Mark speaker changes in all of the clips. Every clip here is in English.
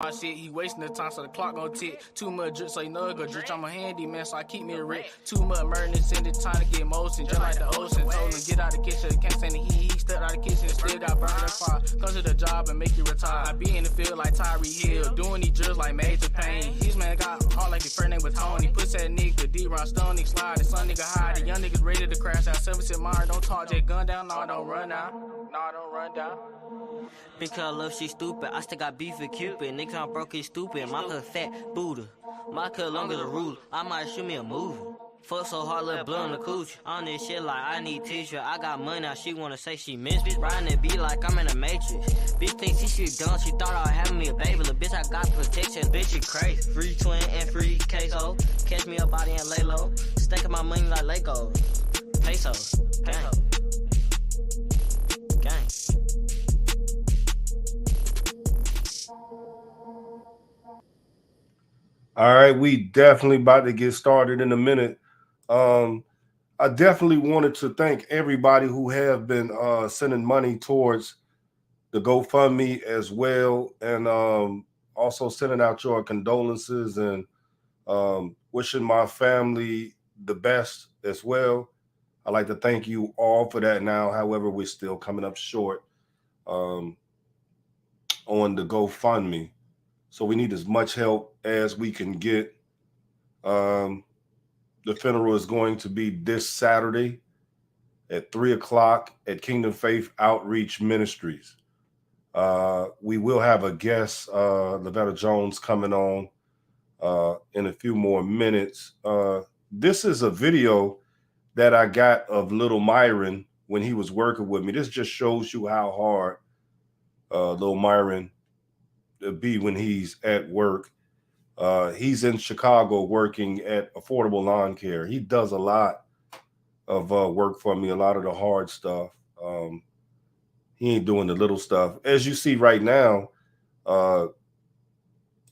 Speaker 1: My shit, he wasting the time, so the clock gon' tick. Too much drip, so you know it go drip. I'm a handyman, so I keep me a rip. Too much murder, send it time to get motion. Just like the ocean, told him get out the kitchen. Can't stand the heat, he stepped out the kitchen, still got burned that fire. Come to the job and make you retire. I be in the field like Tyree Hill, doing these drills like Major Payne. His man got all like his first name was Tony. Push that nigga, D-Ron, Stone, nigga slide. The son nigga hide, the young niggas ready to crash out. 7 Myron, don't talk, just gun down, no, don't run out. No, don't run down.
Speaker 2: Bitch, I love, she stupid. I still got beef with Cupid. Nigga, I'm broke, he stupid. My cut fat Buddha. My cut long as a ruler. I might shoot me a movie. Fuck so hard, little blood on the cooch. On this shit like I need teacher. I got money now, she wanna say she miss me. Riding it be like I'm in a matrix. Bitch thinks she done, she thought I was having me a baby. Little bitch, I got protection. Bitch, you crazy. Free twin and free queso. Catch me a body and lay low. Stacking my money like Lego. Pesos. Gang. Gang.
Speaker 3: All right, we definitely about to get started in a minute. I definitely wanted to thank everybody who have been sending money towards the GoFundMe as well, and also sending out your condolences and wishing my family the best as well. I'd like to thank you all for that now. However, we're still coming up short on the GoFundMe. So we need as much help as we can get. The funeral is going to be this Saturday at 3 o'clock at Kingdom Faith Outreach Ministries. We will have a guest, Lavetta Jones, coming on in a few more minutes. This is a video that I got of Lil Myron when he was working with me. This just shows you how hard Lil Myron be when he's at work. He's in Chicago working at Affordable Lawn Care. He does a lot of work for me, a lot of the hard stuff. He ain't doing the little stuff. As you see right now,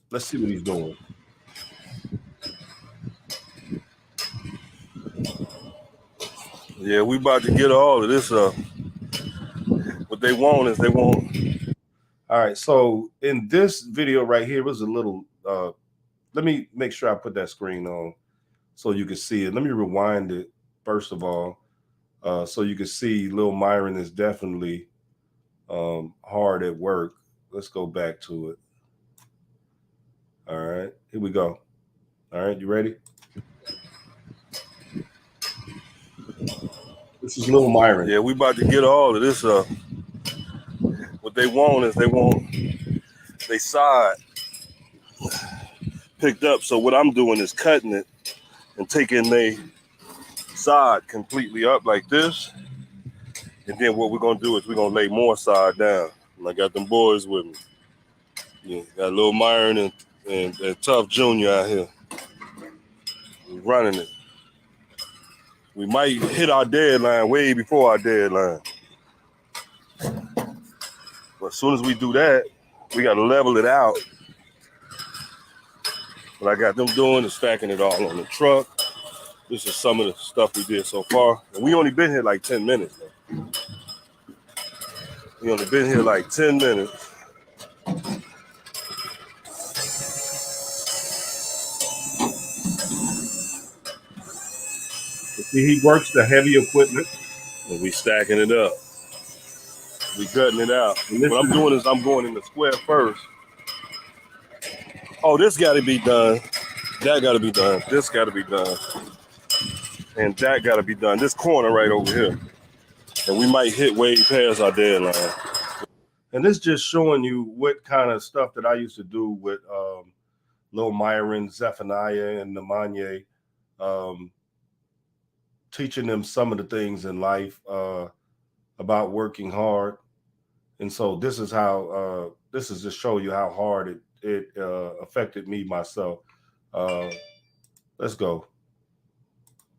Speaker 3: let's see what he's doing. Yeah, we about to get all of this up. What they want is they want. All right, so in this video right here was a little, let me make sure I put that screen on so you can see it. Let me rewind it, first of all, so you can see Lil Myron is definitely hard at work. Let's go back to it. All right, here we go. All right, you ready? This is Lil Myron. Yeah, we about to get all of this up. What they want is they side picked up. So what I'm doing is cutting it and taking the side completely up like this. And then what we're going to do is we're going to lay more side down. And I got them boys with me. Yeah, got Lil Myron and Tough Jr. out here. We're running it. We might hit our deadline way before our deadline. But as soon as we do that, we got to level it out. What I got them doing is stacking it all on the truck. This is some of the stuff we did so far. And we only been here like 10 minutes. Man. We only been here like 10 minutes. See, he works the heavy equipment. And we stacking it up. We cutting it out. What I'm doing is I'm going in the square first. Oh, this got to be done. That got to be done. This got to be done. And that got to be done. This corner right over here. And we might hit way past our deadline. And this just showing you what kind of stuff that I used to do with Lil Myron, Zephaniah, and Nemanye. Teaching them some of the things in life about working hard. And so this is how, this is to show you how hard it affected me myself. Let's go.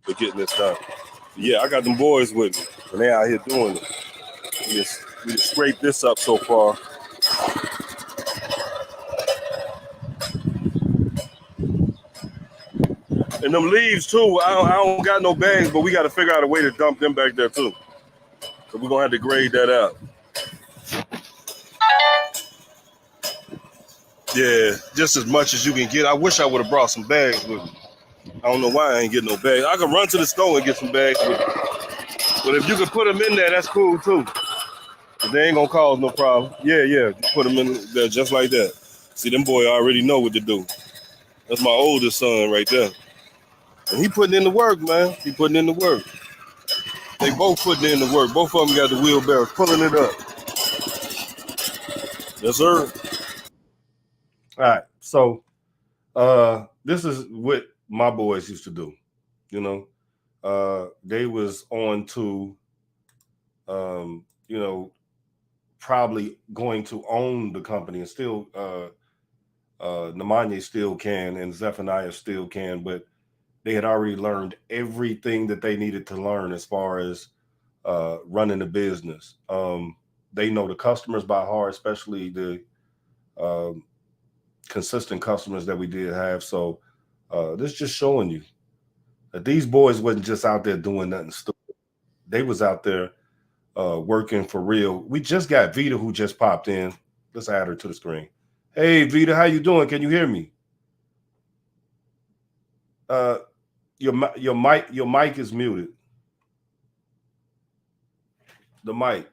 Speaker 3: We're getting this done. Yeah, I got them boys with me, and they out here doing it. We just scraped this up so far. And them leaves too, I don't got no bags, but we got to figure out a way to dump them back there too. So we're going to have to grade that out. Yeah, just as much as you can get. I wish I would have brought some bags with me. I don't know why I ain't getting no bags. I could run to the store and get some bags with me. But if you could put them in there, that's cool too. But they ain't gonna cause no problem. Yeah, yeah. Put them in there just like that. See, them boy already know what to do. That's my oldest son right there. And he putting in the work, man. He putting in the work. They both putting in the work. Both of them got the wheelbarrows pulling it up. Yes, sir. All right. So this is what my boys used to do. You know, they was on to you know, probably going to own the company and still Nemanja still can and Zephaniah still can, but they had already learned everything that they needed to learn as far as running the business. They know the customers by heart, especially the um, consistent customers that we did have. So this just showing you that these boys wasn't just out there doing nothing stupid. They was out there working for real. We just got Vita who just popped in. Let's add her to the screen. Hey Vita, how you doing? Can you hear me? Uh, your mic is muted. The mic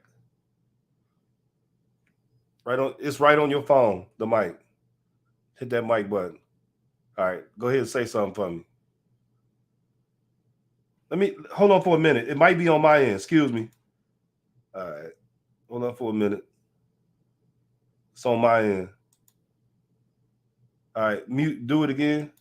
Speaker 3: it's right on your phone. The mic. Hit that mic button. All right, go ahead and say something for me. Let me hold on for a minute. It might be on my end. Excuse me. All right, hold on for a minute. It's on my end. All right, mute. Do it again.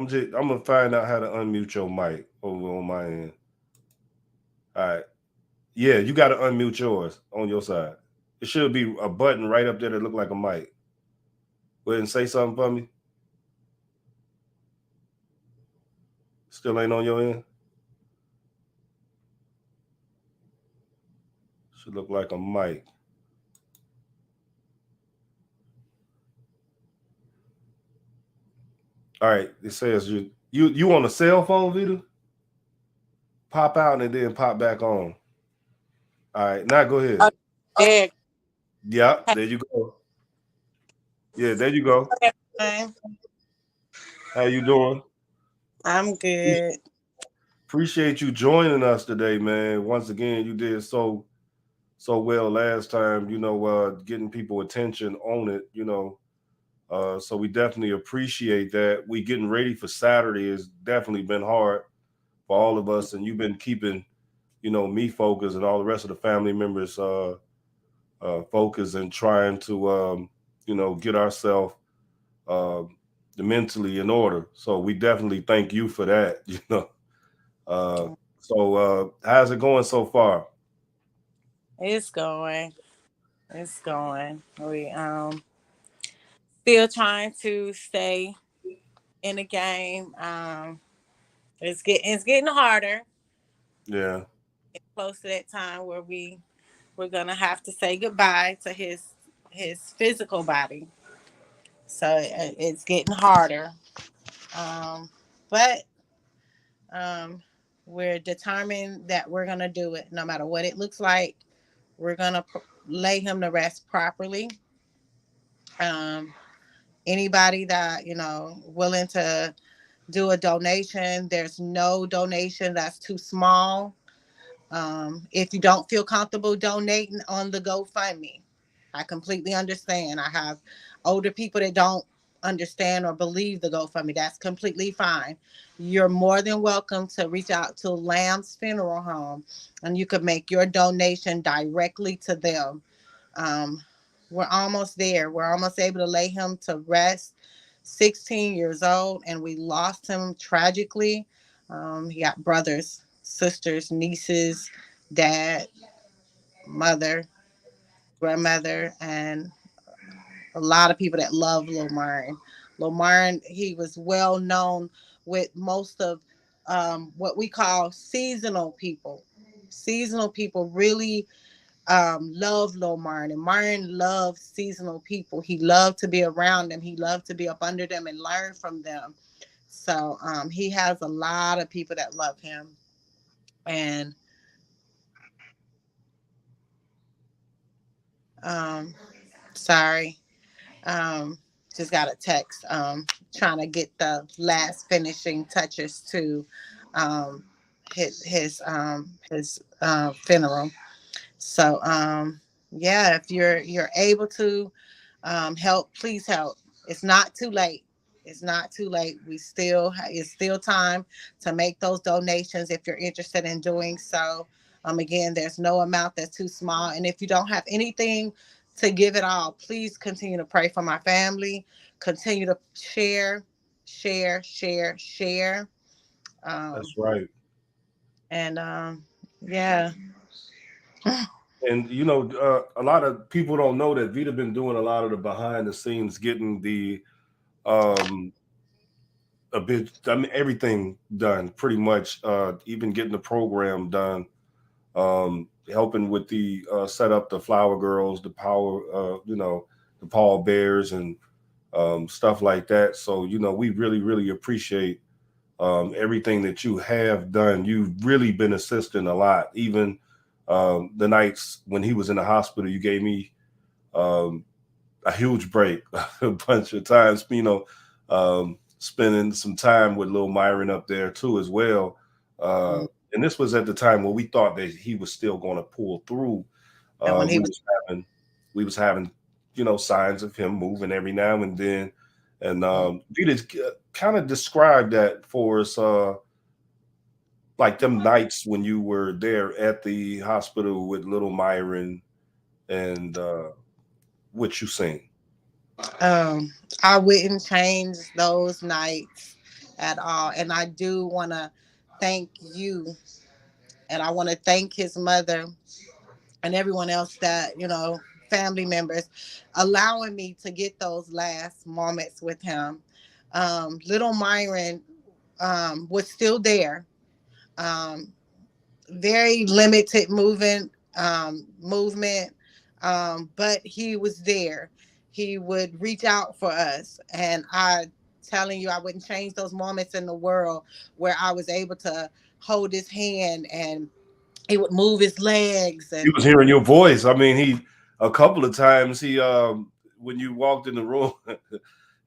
Speaker 3: I'm gonna find out how to unmute your mic over on my end. All right. Yeah, you got to unmute yours on your side. It should be a button right up there that look like a mic. Go ahead and say something for me. Still ain't on your end. Should look like a mic. All right. It says you on a cell phone, Vita? Pop out and then pop back on. All right. Now go ahead.
Speaker 4: There.
Speaker 3: Yeah. There you go. Yeah. There you go.
Speaker 4: Okay.
Speaker 3: How you doing?
Speaker 4: I'm good.
Speaker 3: Appreciate you joining us today, man. Once again, you did so well last time. Getting people attention on it. So we definitely appreciate that. We getting ready for Saturday has definitely been hard for all of us, and you've been keeping, me focused and all the rest of the family members focused and trying to, get ourselves uh, mentally in order. So we definitely thank you for that. Uh, so how's it going so far?
Speaker 4: It's going. It's going. We still trying to stay in the game. It's getting harder.
Speaker 3: Yeah,
Speaker 4: It's close to that time where we're gonna have to say goodbye to his physical body. So it's getting harder. Um, but um, we're determined that we're gonna do it, no matter what it looks like. We're gonna lay him to rest properly. Um, Anybody that willing to do a donation, there's no donation that's too small. If you don't feel comfortable donating on the GoFundMe, I completely understand. I have older people that don't understand or believe the GoFundMe. That's completely fine. You're more than welcome to reach out to Lamb's Funeral Home, and you could make your donation directly to them. um, we're almost there. We're almost able to lay him to rest. 16 years old, and we lost him tragically. He got brothers, sisters, nieces, dad, mother, grandmother, and a lot of people that love Lil Myron. Lil Myron, he was well known with most of what we call seasonal people. Seasonal people really loved Lil Myron, and Myron loved seasonal people. He loved to be around them. He loved to be up under them and learn from them. So he has a lot of people that love him, and Um, sorry. Just got a text. Trying to get the last finishing touches to um, his funeral. So yeah, if you're able to help, please help. It's not too late. It's not too late. It's still time to make those donations if you're interested in doing so. Again, there's no amount that's too small, and if you don't have anything to give it all, please continue to pray for my family. Continue to share, share, share, share. Um,
Speaker 3: That's right.
Speaker 4: and yeah.
Speaker 3: And a lot of people don't know that Vita been doing a lot of the behind the scenes, getting the um a bit. I mean, everything done pretty much. Even getting the program done. Helping with the set up the Flower Girls, the Power, the Paul Bears, and stuff like that. So we really, really appreciate everything that you have done. You've really been assisting a lot. Even the nights when he was in the hospital, you gave me um, a huge break a bunch of times. Spending some time with Lil Myron up there too as well. Uh, and this was at the time when we thought that he was still going to pull through.
Speaker 4: And when he
Speaker 3: We
Speaker 4: was
Speaker 3: was having we was having signs of him moving every now and then. And Vita kind of described that for us, like them nights when you were there at the hospital with Little Myron and what you seen.
Speaker 4: Um, I wouldn't change those nights at all. And I do want to thank you, and I want to thank his mother and everyone else that, family members, allowing me to get those last moments with him. Little Myron was still there. Um, Very limited movement, but he was there. He would reach out for us, and I telling you, I wouldn't change those moments in the world where I was able to hold his hand, and he would move his legs.
Speaker 3: He
Speaker 4: And
Speaker 3: was hearing your voice. I mean, he a couple of times he when you walked in the room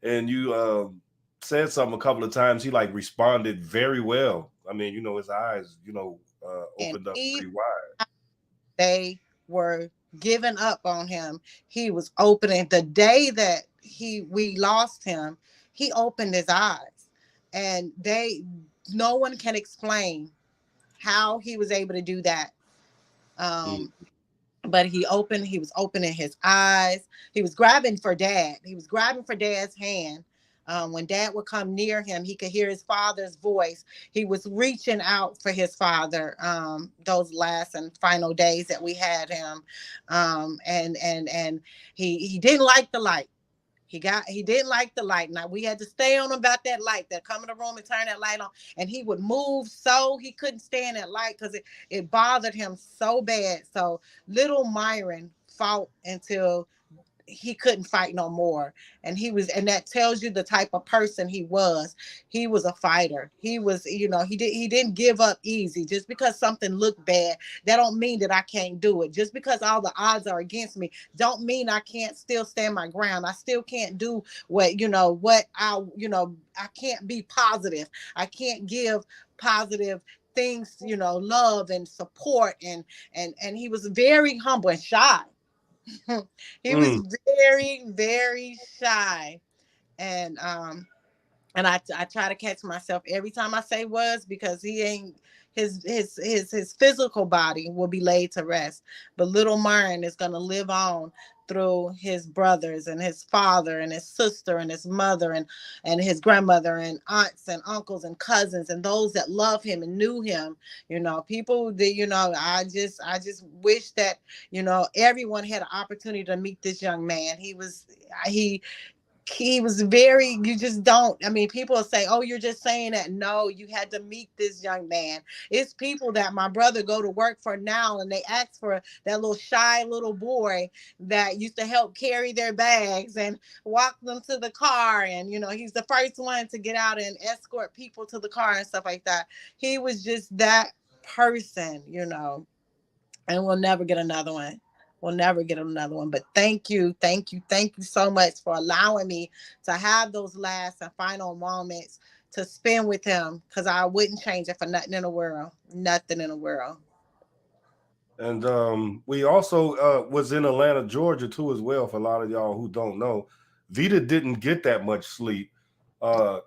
Speaker 3: and you said something a couple of times, he like responded very well. I mean, his eyes,
Speaker 4: and
Speaker 3: opened up
Speaker 4: even
Speaker 3: pretty wide.
Speaker 4: they were giving up on him, he was opening. The day that he we lost him, he opened his eyes, and they no one can explain how he was able to do that.
Speaker 3: Mm.
Speaker 4: Um, but he was opening his eyes. He was grabbing for dad. He was grabbing for dad's hand. When dad would come near him, he could hear his father's voice. He was reaching out for his father, those last and final days that we had him. And he didn't like the light. He didn't like the light. Now we had to stay on him about that light. That come in the room and turn that light on. And he would move so he couldn't stand that light because it bothered him so bad. So little Myron fought until he couldn't fight no more. And that tells you the type of person he was. He was a fighter. He was, he didn't give up easy. Just because something looked bad, that don't mean that I can't do it. Just because all the odds are against me, don't mean I can't still stand my ground. I still can't do I can't be positive. I can't give positive things, love and support. And he was very humble and shy. He was
Speaker 3: Mm.
Speaker 4: very, very shy. And I try to catch myself every time I say was, because he ain't his physical body will be laid to rest, but little Myron is going to live on through his brothers and his father and his sister and his mother and his grandmother and aunts and uncles and cousins and those that love him and knew him. People that, I just wish that, everyone had an opportunity to meet this young man. He he was very, you just don't, I mean, people will say, oh, you're just saying that. No, you had to meet this young man. It's people that my brother go to work for now, and they ask for that little shy little boy that used to help carry their bags and walk them to the car. And he's the first one to get out and escort people to the car and stuff like that. He was just that person. And we'll never get another one. We'll never get another one. But thank you, thank you, thank you so much for allowing me to have those last and final moments to spend with him, because I wouldn't change it for nothing in the world. Nothing in the world.
Speaker 3: And we also was in Atlanta, Georgia, too, as well. For a lot of y'all who don't know, Vita didn't get that much sleep. Uh,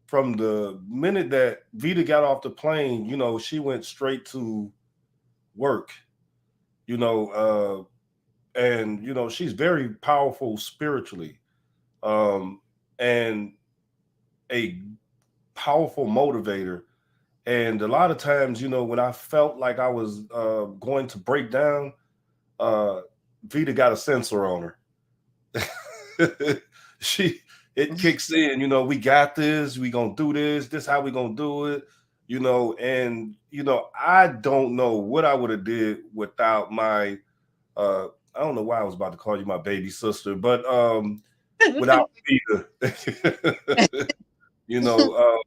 Speaker 3: from the minute that Vita got off the plane, you know, she went straight to work. You know, and you know, she's very powerful spiritually, um, and a powerful motivator. And a lot of times, you know, when I felt like I was going to break down, uh, Vita got a sensor on her. she it kicks in, you know, we got this, we gonna do this how we gonna do it, you know, and you know, I don't know what I would have did without my I don't know why I was about to call you my baby sister, but without Vita. you know,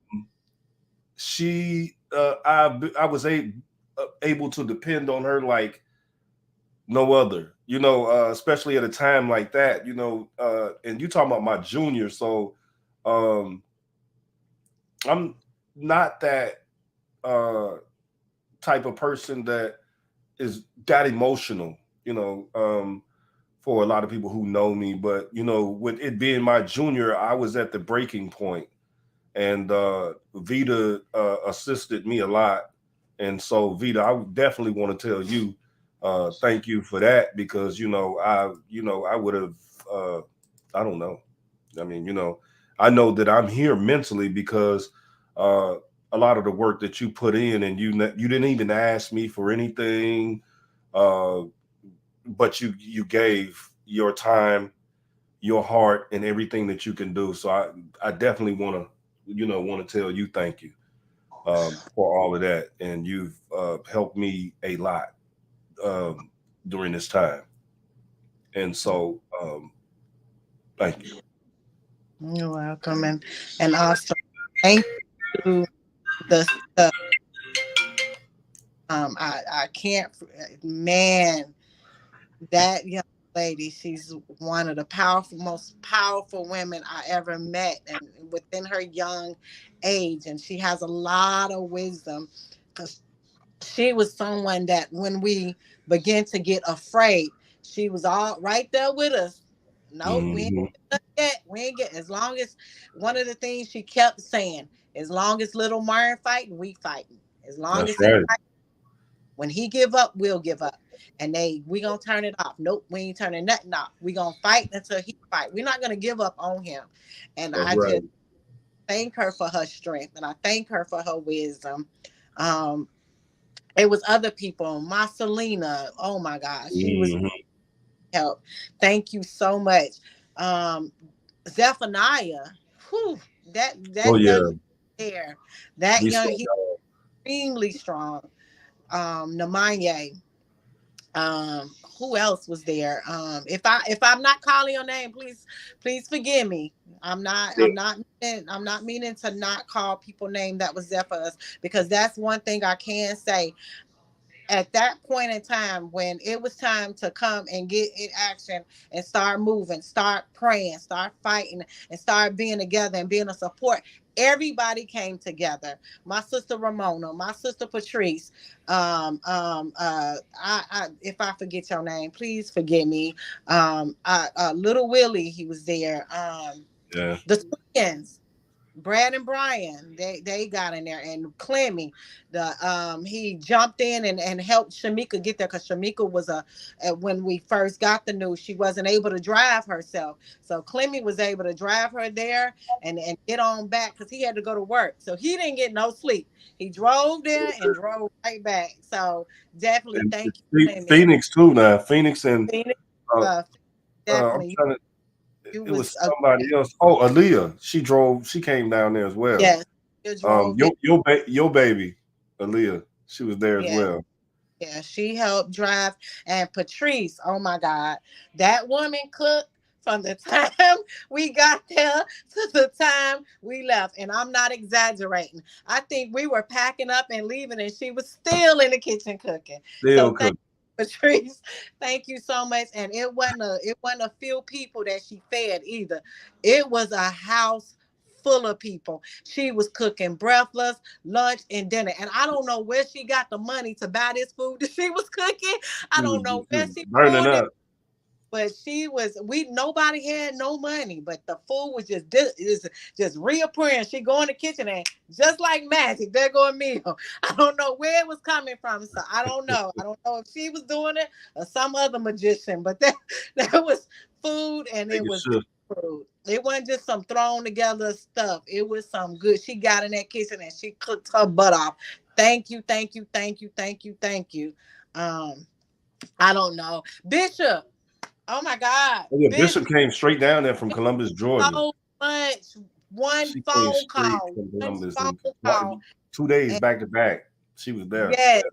Speaker 3: she I was able to depend on her like no other, you know, especially at a time like that, you know, and you talking about my junior, so um I'm not that uh type of person that is that emotional, you know, for a lot of people who know me, but you know, with it being my junior, I was at the breaking point, and Vita assisted me a lot. And so, Vita, I would definitely want to tell you, thank you for that, because you know, I would have, I don't know. I mean, you know, I know that I'm here mentally because uh, a lot of the work that you put in, and you didn't even ask me for anything, uh, but you gave your time, your heart, and everything that you can do. So I definitely want to, you know, want to tell you thank you for all of that, and you've helped me a lot um, during this time. And so thank you.
Speaker 4: You're welcome. And also thank you. The I can't, man, that young lady, she's one of the most powerful women I ever met, and within her young age, and she has a lot of wisdom, because she was someone that when we began to get afraid, she was all right there with us. Nope, we ain't
Speaker 3: Hmm.
Speaker 4: get yet. We ain't get, as long as, one of the things she kept saying, as long as little Myron fighting, we fighting. As long
Speaker 3: That's
Speaker 4: as he
Speaker 3: right.
Speaker 4: fight, when he give up, we'll give up. And we gonna turn it off. Nope, we ain't turning nothing off. We gonna fight until he fight. We're not gonna give up on him. And
Speaker 3: That's
Speaker 4: I
Speaker 3: right.
Speaker 4: just thank her for her strength, and I thank her for her wisdom. Um, it was other people. Marcelina, oh my gosh, she was
Speaker 3: Hmm.
Speaker 4: help. Thank you so much. Um, Zephaniah, whew,
Speaker 3: Oh
Speaker 4: that
Speaker 3: yeah,
Speaker 4: young there, that
Speaker 3: we
Speaker 4: young,
Speaker 3: saw
Speaker 4: he's
Speaker 3: y'all.
Speaker 4: extremely strong. Namanye. Who else was there? If I'm not calling your name, please forgive me. I'm not meaning to not call people name that was there for us, because that's one thing I can say. At that point in time, when it was time to come and get in action and start moving, start praying, start fighting, and start being together and being a support, everybody came together. My sister Ramona, my sister Patrice, if I forget your name, please forgive me. Little Willie, he was there.
Speaker 3: Yeah.
Speaker 4: The twins, Brad and Brian, they got in there, and Clemmy, he jumped in and helped Shamika get there, because Shamika was when we first got the news, she wasn't able to drive herself, so Clemmy was able to drive her there and get on back, because he had to go to work, so he didn't get no sleep. He drove there and drove right back. So definitely
Speaker 3: And
Speaker 4: thank you, Clemmy.
Speaker 3: Phoenix too now. Phoenix and
Speaker 4: Phoenix,
Speaker 3: uh,
Speaker 4: uh,
Speaker 3: I'm
Speaker 4: definitely
Speaker 3: trying to.
Speaker 4: you
Speaker 3: It
Speaker 4: was
Speaker 3: was somebody else. Oh, Aaliyah. She drove. She came down there as well.
Speaker 4: yes, you drove it.
Speaker 3: Your baby, Aaliyah. She was there as
Speaker 4: Yeah.
Speaker 3: well.
Speaker 4: Yeah, she helped drive. And Patrice, oh my God, that woman cooked from the time we got there to the time we left. And I'm not exaggerating. I think we were packing up and leaving, and she was still in the kitchen cooking.
Speaker 3: Still
Speaker 4: So thank
Speaker 3: cooking.
Speaker 4: Patrice, thank you so much. And it wasn't a few people that she fed either. It was a house full of people. She was cooking breakfast, lunch, and dinner. And I don't know where she got the money to buy this food that she was cooking. I don't know
Speaker 3: She
Speaker 4: where
Speaker 3: was
Speaker 4: she
Speaker 3: burning
Speaker 4: pulled it,
Speaker 3: up.
Speaker 4: but nobody had no money, but the food was just reappearing. She go in the kitchen and just like magic, there go a meal. I don't know where it was coming from, so I don't know if she was doing it or some other magician, but that was food, and
Speaker 3: Take
Speaker 4: it
Speaker 3: a
Speaker 4: was
Speaker 3: shift.
Speaker 4: good food. It wasn't just some thrown together stuff. It was some good. She got in that kitchen and she cooked her butt off. Thank you, thank you, thank you, thank you, thank you. Um, I don't know, Bishop. Oh my God,
Speaker 3: Oh, yeah,
Speaker 4: Bishop,
Speaker 3: Bishop came straight down there from Columbus, Georgia.
Speaker 4: so much. One
Speaker 3: She came
Speaker 4: phone
Speaker 3: straight
Speaker 4: call,
Speaker 3: from
Speaker 4: one
Speaker 3: Columbus
Speaker 4: phone
Speaker 3: and
Speaker 4: call,
Speaker 3: 2 days
Speaker 4: and
Speaker 3: back to back. She was there.
Speaker 4: yes,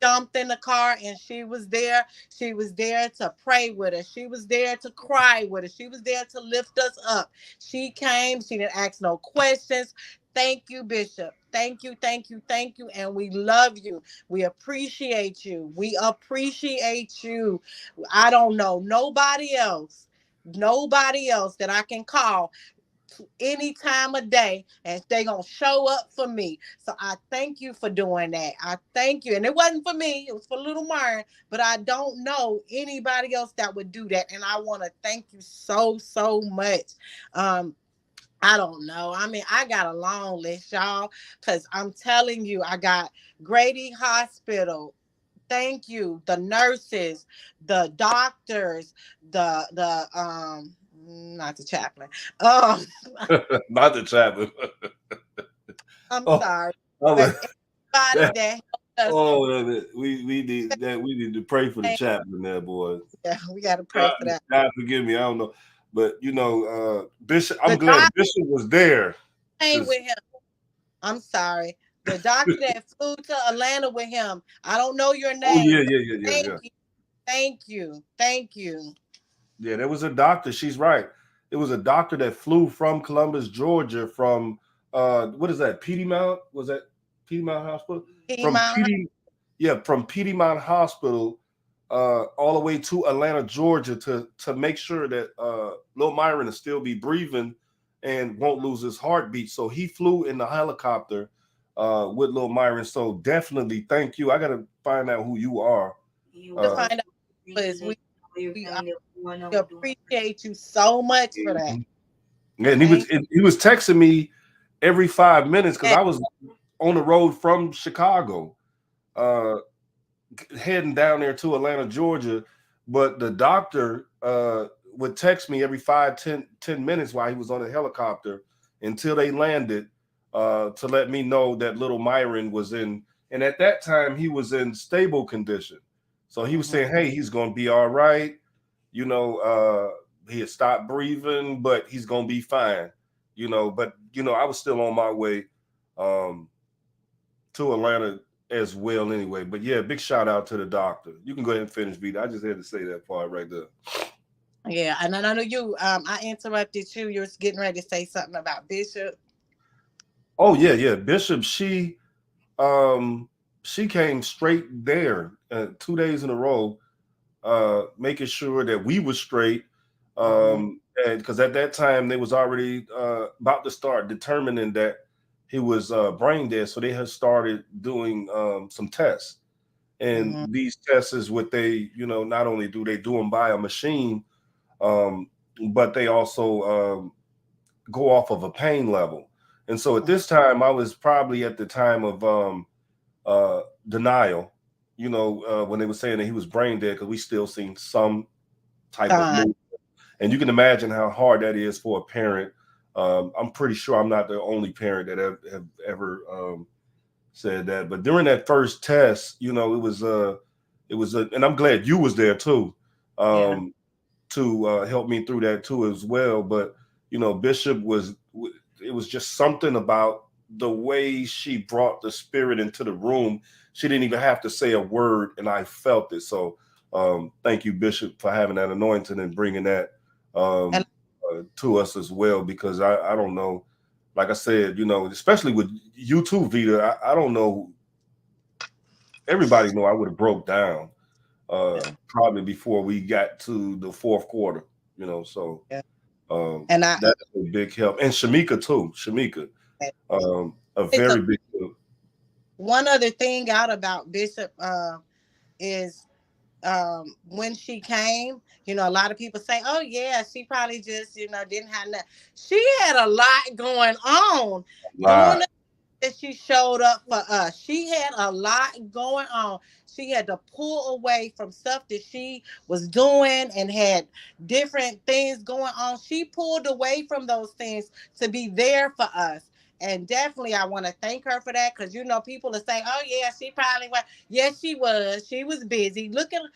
Speaker 4: jumped in the car and she was there. She was there to pray with us. She was there to cry with us. She was there to lift us up. She came. She didn't ask no questions. Thank you, Bishop. Thank you, thank you, thank you. And we love you. We appreciate you. We appreciate you. I don't know nobody else that I can call any time of day and they gonna show up for me. So I thank you for doing that. I thank you. And it wasn't for me, it was for little Myron, but I don't know anybody else that would do that. And I want to thank you so much. um I don't know. I mean, I got a long list, y'all, because I'm telling you, I got Grady Hospital. Thank you. The nurses, the doctors, the not the chaplain. Um,
Speaker 3: Not the chaplain.
Speaker 4: I'm
Speaker 3: Oh,
Speaker 4: sorry, but
Speaker 3: oh,
Speaker 4: everybody
Speaker 3: that,
Speaker 4: that helped us,
Speaker 3: we need to pray for the chaplain there, boys.
Speaker 4: yeah, we got to pray
Speaker 3: God,
Speaker 4: for that.
Speaker 3: God forgive me. I don't know, but Bishop.
Speaker 4: The
Speaker 3: I'm glad
Speaker 4: doctor
Speaker 3: Bishop was there
Speaker 4: came
Speaker 3: because
Speaker 4: with him. I'm sorry. The doctor that flew to Atlanta with him. I don't know your
Speaker 3: oh yeah,
Speaker 4: name, but
Speaker 3: yeah, yeah, yeah,
Speaker 4: thank
Speaker 3: yeah.
Speaker 4: you, thank you, thank you.
Speaker 3: Yeah, there was a doctor. She's right. It was a doctor that flew from Columbus, Georgia, from what is that? Petey Mount? Was that Petey Mount Hospital? From
Speaker 4: Piedmont.
Speaker 3: Petey, yeah, from Petey Mount Hospital, all the way to Atlanta, Georgia, to make sure that Lil Myron will still be breathing and won't lose his heartbeat. So he flew in the helicopter with Lil Myron. So definitely, thank you. I gotta find out who you are.
Speaker 4: To
Speaker 3: Uh,
Speaker 4: find out, please, we appreciate you so much for that.
Speaker 3: And
Speaker 4: Thank
Speaker 3: he was texting me every 5 minutes because
Speaker 4: you.
Speaker 3: I was on the road from Chicago, uh, heading down there to Atlanta, Georgia. But the doctor would text me every 10 minutes while he was on a helicopter until they landed to let me know that little Myron was in. And at that time, he was in stable condition. So he was saying, hey, he's going to be all right. You know, he had stopped breathing, but he's going to be fine. But, I was still on my way um, to Atlanta as well anyway. But yeah, big shout out to the doctor. You can go ahead and finish, Vita. I just had to say that part right there.
Speaker 4: Yeah, and I know you. I interrupted you. You were getting ready to say something about Bishop.
Speaker 3: Oh yeah, yeah. Bishop, um she came straight there 2 days in a row, making sure that we were straight.
Speaker 4: Mhm.
Speaker 3: And because at that time they was already about to start determining that he was brain dead, so they had started doing some tests. And
Speaker 4: Mhm.
Speaker 3: these tests is what they, not only do they do them by a machine, um, but they also go off of a pain level. And so at
Speaker 4: Mhm.
Speaker 3: this time, I was probably at the time of denial, when they were saying that he was brain dead, because we still seen some type of
Speaker 4: Fine.
Speaker 3: movement. And you can imagine how hard that is for a parent. I'm pretty sure I'm not the only parent that have ever said that. But during that first test, and I'm glad you was there too,
Speaker 4: Yeah.
Speaker 3: to help me through that too as well. But Bishop it was just something about the way she brought the spirit into the room. She didn't even have to say a word, and I felt it. So thank you, Bishop, for having that anointing and bringing that
Speaker 4: And
Speaker 3: to us as well. Because I don't know, like I said, especially with you too, Vita. I don't know. Everybody know I would have broke down probably before we got to the fourth quarter, so
Speaker 4: And
Speaker 3: that's a big help. And Shamika too. Shamika, a very big help.
Speaker 4: One other thing out about Bishop is when she came, a lot of people say, oh yeah, she probably just, didn't have nothing. She had a lot going on during the that she showed up for us. She had a lot going on. She had to pull away from stuff that she was doing and had different things going on. She pulled away from those things to be there for us. And definitely, I want to thank her for that because people are saying, "Oh yeah, she probably was." Yes, she was. She was busy. Look at her.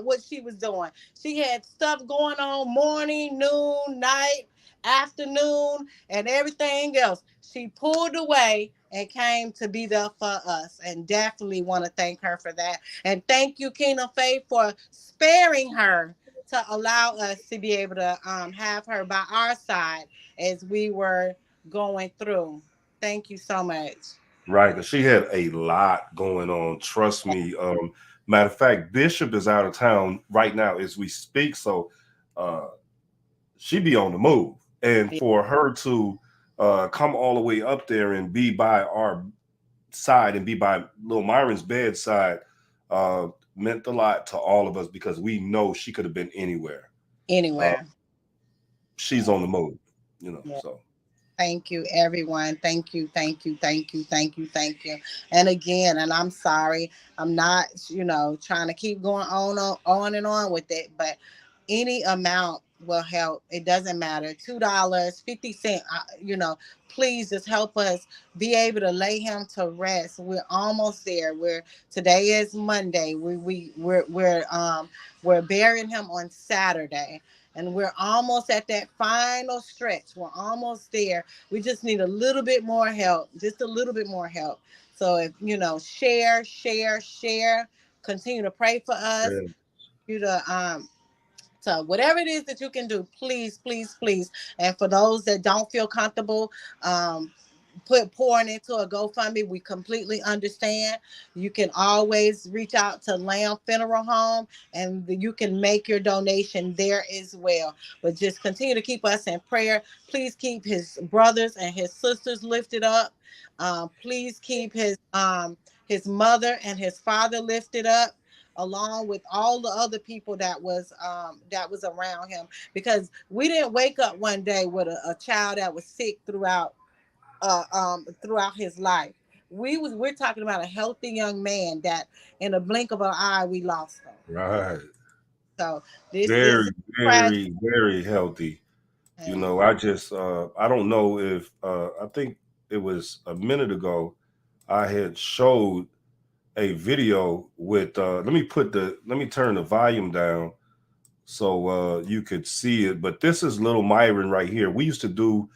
Speaker 4: What she was doing. She had stuff going on morning, noon, night, afternoon, and everything else. She pulled away and came to be there for us, and definitely want to thank her for that. And thank you, Kingdom Faith, for sparing her to allow us to be able to have her by our side as we were going through. Thank you so much.
Speaker 3: Right, because she had a lot going on. Trust me. Matter of fact, Bishop is out of town right now as we speak, so uh, she be on the move. And for her to come all the way up there and be by our side and be by Lil Myron's bedside meant a lot to all of us because we know she could have been anywhere.
Speaker 4: Anywhere.
Speaker 3: She's on the move, so.
Speaker 4: Thank you, everyone. Thank you, thank you, thank you, thank you, thank you. And again, and I'm sorry, I'm not, trying to keep going on and on with it, but any amount will help. It doesn't matter. $2, 50 cents, please just help us be able to lay him to rest. We're almost there. Today is Monday. We're burying him on Saturday. And we're almost at that final stretch. We're almost there. We just need a little bit more help, just a little bit more help. So if, share, continue to pray for us.
Speaker 3: Yeah.
Speaker 4: You to so whatever it is that you can do, please, please, please. And for those that don't feel comfortable, pouring into a GoFundMe, we completely understand. You can always reach out to Lamb Funeral Home and you can make your donation there as well. But just continue to keep us in prayer. Please keep his brothers and his sisters lifted up. Please keep his mother and his father lifted up, along with all the other people that was around him, because we didn't wake up one day with a child that was sick throughout his life. We're talking about a healthy young man that in a blink of an eye we lost him.
Speaker 3: Right.
Speaker 4: So this
Speaker 3: Very,
Speaker 4: is
Speaker 3: very, very healthy. I just I don't know if I think it was a minute ago I had showed a video with let me turn the volume down so you could see it. But this is Lil Myron right here. We used to do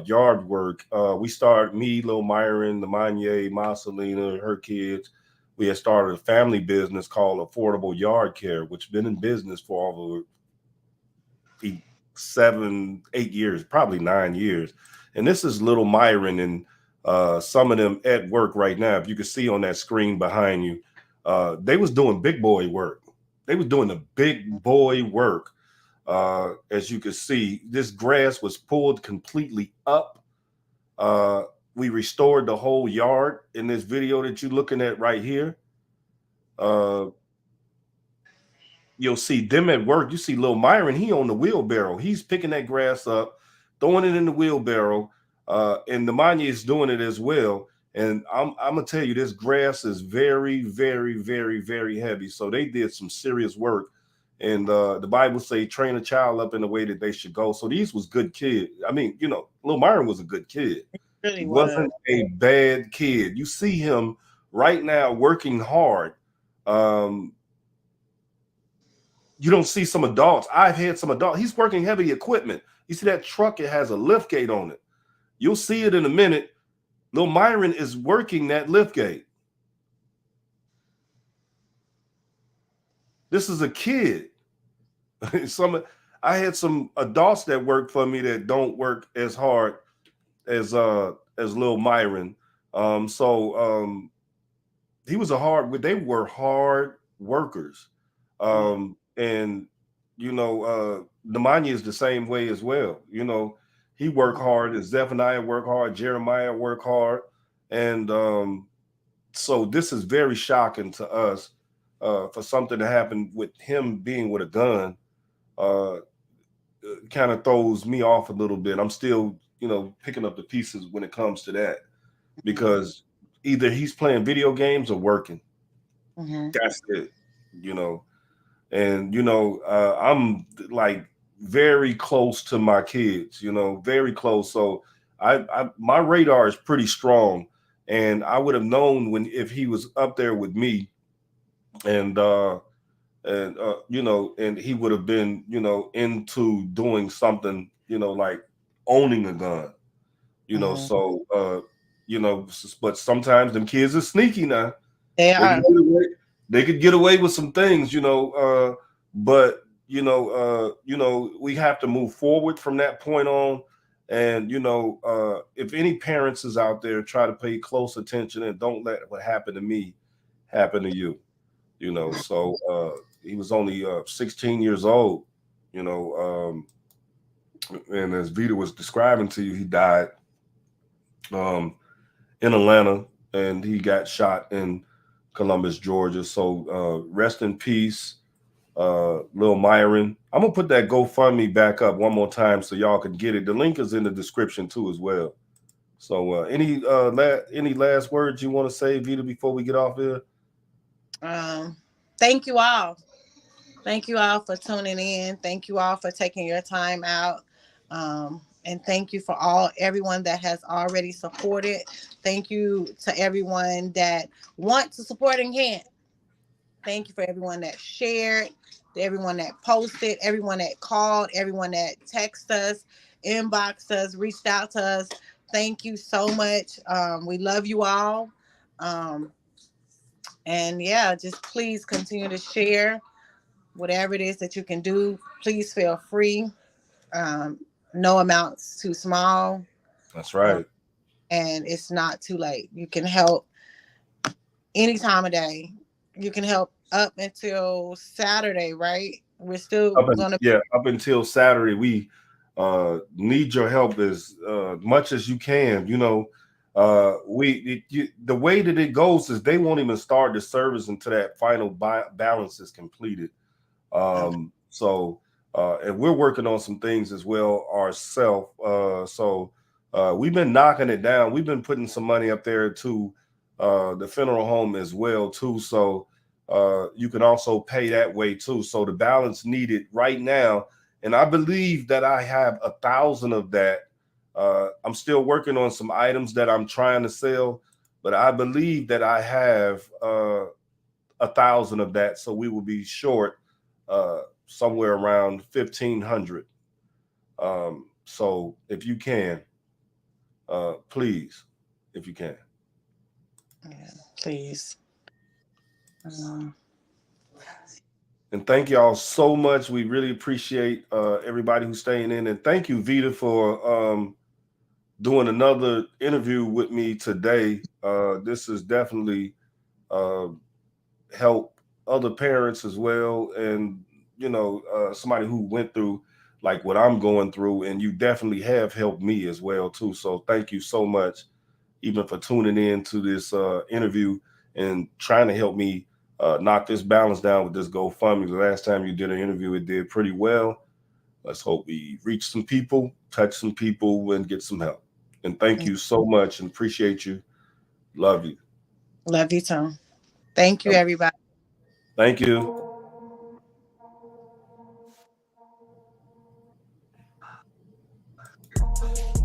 Speaker 3: yard work. We started, me, Lil Myron, the Manye, Marcelina, her kids. We had started a family business called Affordable Yard Care, which been in business for over 7, 8 years, probably 9 years. And this is Little Myron and some of them at work right now. If you can see on that screen behind you, they was doing big boy work. They was doing the big boy work. As you can see, this grass was pulled completely up. We restored the whole yard in this video that you're looking at right here. You'll see them at work. You see Lil Myron, he on the wheelbarrow. He's picking that grass up, throwing it in the wheelbarrow. And the Manya is doing it as well. And I'm gonna tell you, this grass is very, very, very, very heavy. So they did some serious work. And the Bible say, train a child up in the way that they should go. So these was good kids. I mean, Lil Myron was a good kid.
Speaker 4: Really
Speaker 3: he wasn't a bad kid. You see him right now working hard. You don't see some adults. I've had some adults. He's working heavy equipment. You see that truck? It has a lift gate on it. You'll see it in a minute. Lil Myron is working that lift gate. This is a kid. I had some adults that work for me that don't work as hard as Lil Myron. they were hard workers. And Nemanja is the same way as well. He worked hard, and Zephaniah worked hard, Jeremiah worked hard. And so this is very shocking to us, for something to happen with him being with a gun. Kind of throws me off a little bit. I'm still, picking up the pieces when it comes to that, because either he's playing video games or working. That's it, And I'm like very close to my kids, very close. So my radar is pretty strong, and I would have known if he was up there with me, and and he would have been, into doing something, like owning a gun, So but sometimes them kids are sneaky now.
Speaker 4: They are.
Speaker 3: They could get away with some things, but we have to move forward from that point on. And if any parents is out there, try to pay close attention and don't let what happened to me happen to you. So he was only 16 years old, and as Vita was describing to you, he died in Atlanta, and he got shot in Columbus, Georgia. So rest in peace, Lil Myron. I'm gonna put that GoFundMe back up one more time so y'all can get it. The link is in the description too as well. So any last words you want to say, Vita, before we get off here?
Speaker 4: Thank you all. Thank you all for tuning in. Thank you all for taking your time out. And thank you for everyone that has already supported. Thank you to everyone that wants to support and can't. Thank you for everyone that shared, to everyone that posted, everyone that called, everyone that texted us, inboxed us, reached out to us. Thank you so much. We love you all. And yeah, just please continue to share whatever it is that you can do. Please feel free. No amount's too small.
Speaker 3: That's right.
Speaker 4: And it's not too late. You can help any time of day. You can help up until Saturday, right? We're still
Speaker 3: up until Saturday. We need your help as much as you can. The way that it goes is they won't even start the service until that final balance is completed. So and we're working on some things as well ourselves. So we've been knocking it down. We've been putting some money up there to the funeral home as well too. So you can also pay that way too. So the balance needed right now, and I believe that I have 1,000 of that. I'm still working on some items that I'm trying to sell, but I believe that I have 1,000 of that. So we will be short somewhere around 1,500. So if you can, please, if you can.
Speaker 4: Yeah, please.
Speaker 3: And thank y'all so much. We really appreciate everybody who's staying in. And thank you, Vita, for doing another interview with me today. This is definitely help other parents as well. And, somebody who went through like what I'm going through, and you definitely have helped me as well too. So thank you so much, even for tuning in to this interview and trying to help me knock this balance down with this GoFundMe. The last time you did an interview, it did pretty well. Let's hope we reach some people, touch some people, and get some help. And thank you so much, and appreciate you. Love you.
Speaker 4: Love you, Tom. Thank you, everybody.
Speaker 3: Thank you.